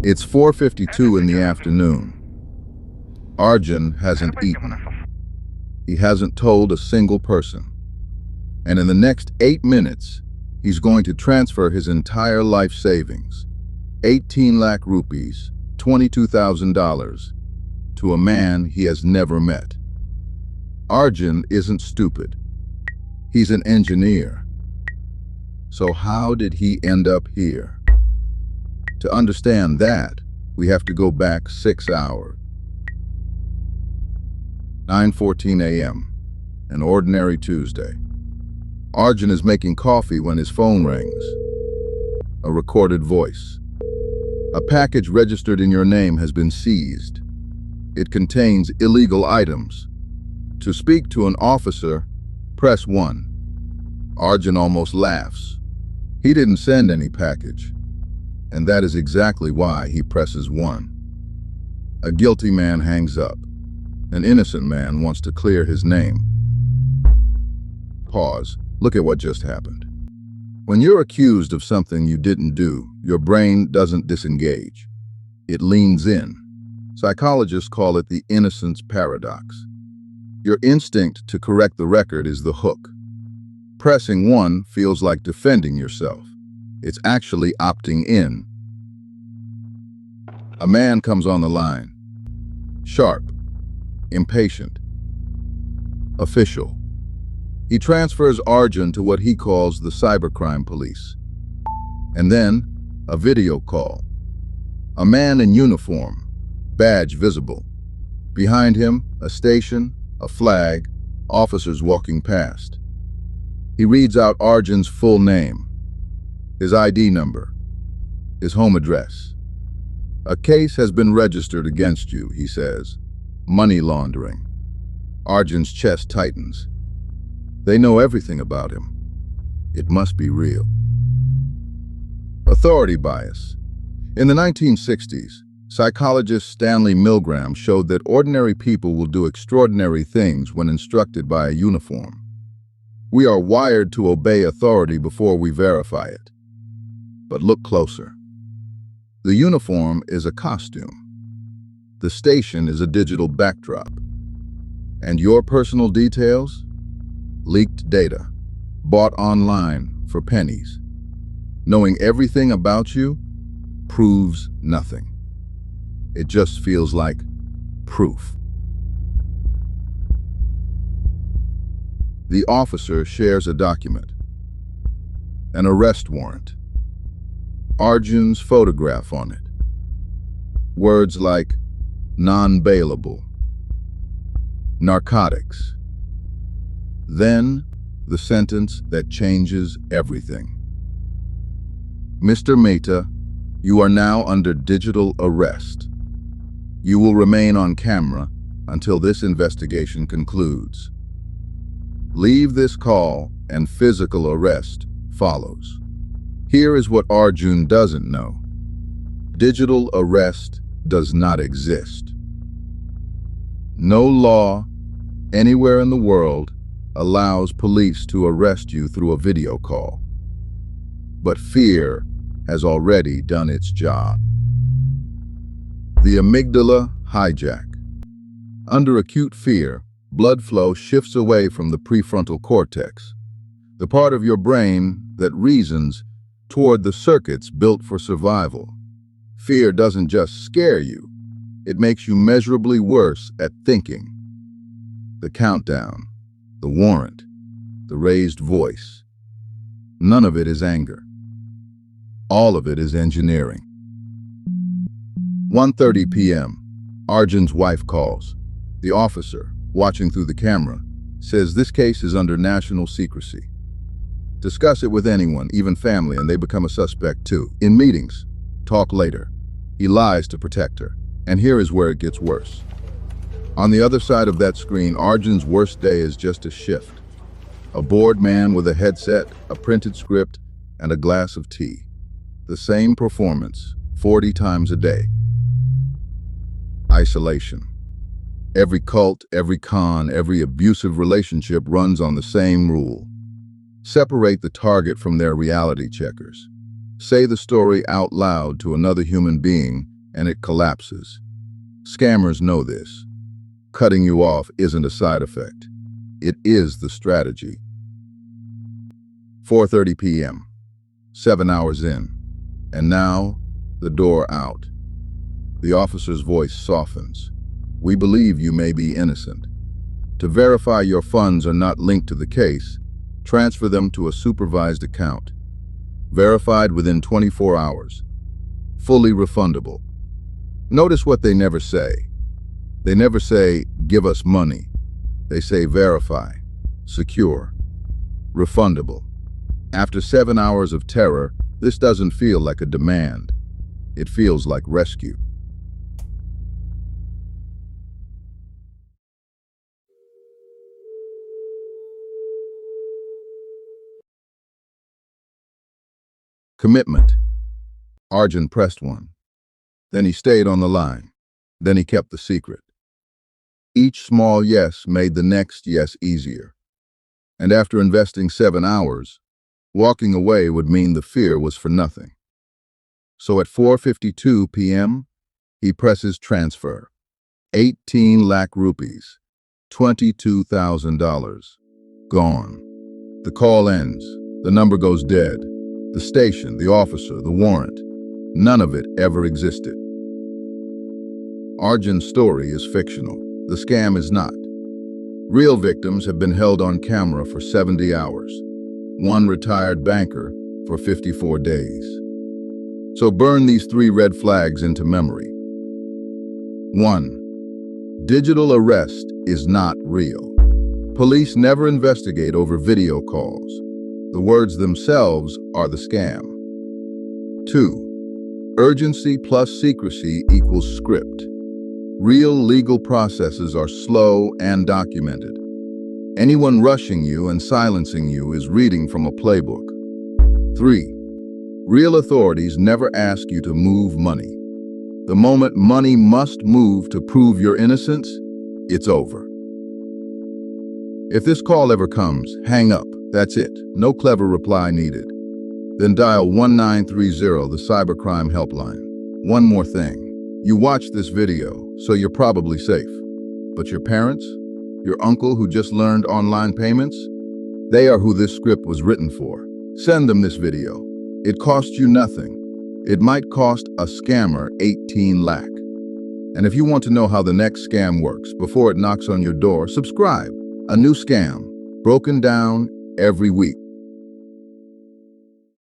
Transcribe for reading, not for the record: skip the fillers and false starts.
It's 4:52 in the afternoon. Arjun hasn't eaten. He hasn't told a single person. And in the next 8 minutes, he's going to transfer his entire life savings, 18 lakh rupees, $22,000, to a man he has never met. Arjun isn't stupid. He's an engineer. So how did he end up here? To understand that, we have to go back 6 hours. 9:14 a.m., an ordinary Tuesday. Arjun is making coffee when his phone rings. A recorded voice. A package registered in your name has been seized. It contains illegal items. To speak to an officer, press 1. Arjun almost laughs. He didn't send any package, and that is exactly why he presses 1. A guilty man hangs up. An innocent man wants to clear his name. Pause. Look at what just happened. When you're accused of something you didn't do, your brain doesn't disengage. It leans in. Psychologists call it the innocence paradox. Your instinct to correct the record is the hook. Pressing 1 feels like defending yourself. It's actually opting in. A man comes on the line. Sharp. Impatient. Official. He transfers Arjun to what he calls the cybercrime police. And then, a video call. A man in uniform, badge visible. Behind him, a station, a flag, officers walking past. He reads out Arjun's full name, his ID number, his home address. A case has been registered against you, he says. Money laundering. Arjun's chest tightens. They know everything about him. It must be real. Authority bias. In the 1960s, psychologist Stanley Milgram showed that ordinary people will do extraordinary things when instructed by a uniform. We are wired to obey authority before we verify it. But look closer. The uniform is a costume. The station is a digital backdrop. And your personal details? Leaked data, bought online for pennies. Knowing everything about you proves nothing. It just feels like proof. The officer shares a document. An arrest warrant. Arjun's photograph on it. Words like non-bailable, narcotics. Then, the sentence that changes everything. Mr. Mehta, you are now under digital arrest. You will remain on camera until this investigation concludes. Leave this call and physical arrest follows. Here is what Arjun doesn't know. Digital arrest does not exist. No law anywhere in the world allows police to arrest you through a video call. But fear has already done its job. The amygdala hijack. Under acute fear, blood flow shifts away from the prefrontal cortex, the part of your brain that reasons, toward the circuits built for survival. Fear doesn't just scare you, it makes you measurably worse at thinking. The countdown, the warrant, the raised voice. None of it is anger. All of it is engineering. 1:30 p.m. Arjun's wife calls. The officer, watching through the camera, says this case is under national secrecy. Discuss it with anyone, even family, and they become a suspect too. In meetings, talk later. He lies to protect her. And here is where it gets worse. On the other side of that screen, Arjun's worst day is just a shift. A bored man with a headset, a printed script, and a glass of tea. The same performance, 40 times a day. Isolation. Every cult, every con, every abusive relationship runs on the same rule. Separate the target from their reality checkers. Say the story out loud to another human being, and it collapses. Scammers know this. Cutting you off isn't a side effect. It is the strategy. 4:30 p.m., 7 hours in, and now the door out. The officer's voice softens. We believe you may be innocent. To verify your funds are not linked to the case, transfer them to a supervised account. Verified within 24 hours. Fully refundable. Notice what they never say. They never say, give us money. They say verify, secure, refundable. After 7 hours of terror, this doesn't feel like a demand. It feels like rescue. Commitment. Arjun pressed one. Then he stayed on the line. Then he kept the secret. Each small yes made the next yes easier. And after investing 7 hours, walking away would mean the fear was for nothing. So at 4:52 p.m., he presses transfer. 18 lakh rupees, $22,000. Gone. The call ends. The number goes dead. The station, the officer, the warrant. None of it ever existed. Arjun's story is fictional. The scam is not. Real victims have been held on camera for 70 hours. One retired banker for 54 days. So burn these 3 red flags into memory. 1. Digital arrest is not real. Police never investigate over video calls. The words themselves are the scam. 2. Urgency plus secrecy equals script. Real legal processes are slow and documented. Anyone rushing you and silencing you is reading from a playbook. 3. Real authorities never ask you to move money. The moment money must move to prove your innocence, it's over. If this call ever comes, hang up. That's it. No clever reply needed. Then dial 1930, the cybercrime helpline. One more thing. You watch this video, so you're probably safe. But your parents? Your uncle who just learned online payments? They are who this script was written for. Send them this video. It costs you nothing. It might cost a scammer 18 lakh. And if you want to know how the next scam works before it knocks on your door, subscribe. A new scam, broken down every week.